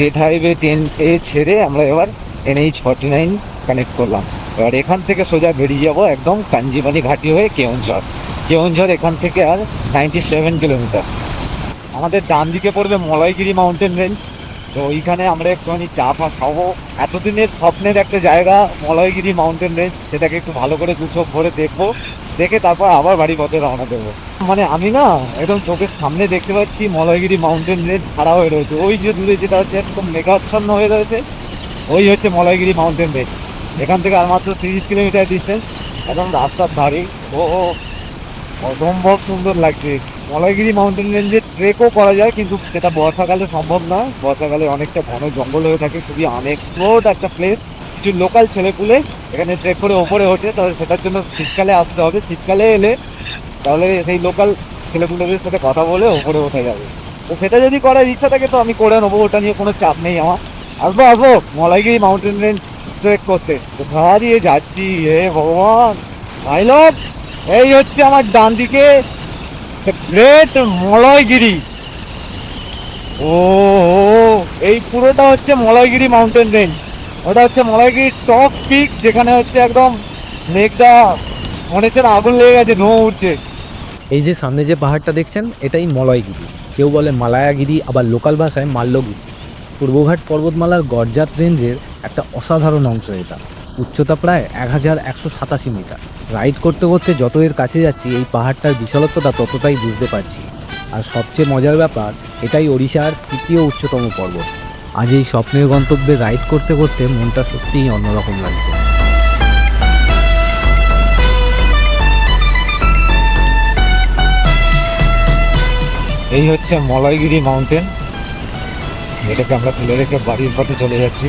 State highway 10A ছেড়ে আমরা এবার NH49 কানেক্ট করলাম। এবার এখান থেকে সোজা বেরিয়ে যাবো একদম কাঞ্জিবানি ঘাটি হয়ে কেওনঝড়। কেওনঝড় এখান থেকে আর 97 কিলোমিটার। আমাদের ডান দিকে পড়বে মলয়গিরি মাউন্টেন রেঞ্জ। তো ওইখানে আমরা একটুখানি চা ফা খাবো। এতদিনের স্বপ্নের একটা জায়গা মলয়গিরি মাউন্টেন রেঞ্জ, সেটাকে একটু ভালো করে দু চোখ ভরে দেখবো, দেখে তারপর আবার বাড়ি পথে রওনা দেবো। মানে আমি না একদম চোখের সামনে দেখতে পাচ্ছি মলয়গিরি মাউন্টেন রেঞ্জ খাড়া হয়ে রয়েছে। ওই যে দূরে যেটা হচ্ছে একদম মেঘাচ্ছন্ন হয়ে রয়েছে, ওই হচ্ছে মলয়গিরি মাউন্টেন রেঞ্জ। এখান থেকে আর মাত্র 30 কিলোমিটার ডিস্টেন্স, একদম রাস্তার ধারে। ও অসম্ভব সুন্দর লাগছে। মলয়গিরি মাউন্টেন রেঞ্জে ট্রেকও করা যায়, কিন্তু সেটা বর্ষাকালে সম্ভব না। বর্ষাকালে অনেকটা ঘন জঙ্গল হয়ে থাকে, খুবই আনএক্সপ্লোর্ড একটা প্লেস। কিছু লোকাল ছেলেপুলে এখানে ট্রেক করে ওপরে ওঠে, তবে সেটার জন্য শীতকালে আসতে হবে। শীতকালে এলে তাহলে সেই লোকাল ছেলেপুলেদের সাথে কথা বলে ওপরে ওঠা যাবে। তো সেটা যদি করার ইচ্ছা থাকে তো আমি করে নেবো, ওটা নিয়ে কোনো চাপ নেই আমার। আসবো মলয়গিরি মাউন্টেন রেঞ্জ ট্রেক করতে। কোথা দিয়ে যাচ্ছি হে ভগবান! I love. এই হচ্ছে আমার ডান দিকে গ্রেট মলয়গিরি। ও এই পুরোটা হচ্ছে মলয়গিরি মাউন্টেন রেঞ্জ। ওটা হচ্ছে মলয়গিরি টপ পিক, যেখানে হচ্ছে একদম মেঘটা মনে হচ্ছে না আগুন লেগে গেছে, ধোঁয়া উঠছে। এই যে সামনে যে পাহাড়টা দেখছেন এটাই মলয়গিরি, কেউ বলে মালায়াগিরি, আবার লোকাল ভাষায় মাল্যগিরি। পূর্বঘাট পর্বতমালার গড়জাত রেঞ্জের একটা অসাধারণ অংশ এটা। উচ্চতা প্রায় 1187 মিটার। রাইড করতে করতে যত এর কাছে যাচ্ছি এই পাহাড়টার বিশালত্বটা ততটাই বুঝতে পারছি। আর সবচেয়ে মজার ব্যাপার, এটাই ওড়িশার তৃতীয় উচ্চতম পর্বত। আজ এই স্বপ্নের গন্তব্যে রাইড করতে করতে মনটা সত্যিই অন্যরকম লাগছে। এই হচ্ছে মলয়গিরি মাউন্টেন, এটাকে আমরা তুলে রেখে বাড়ির পথে চলে যাচ্ছি।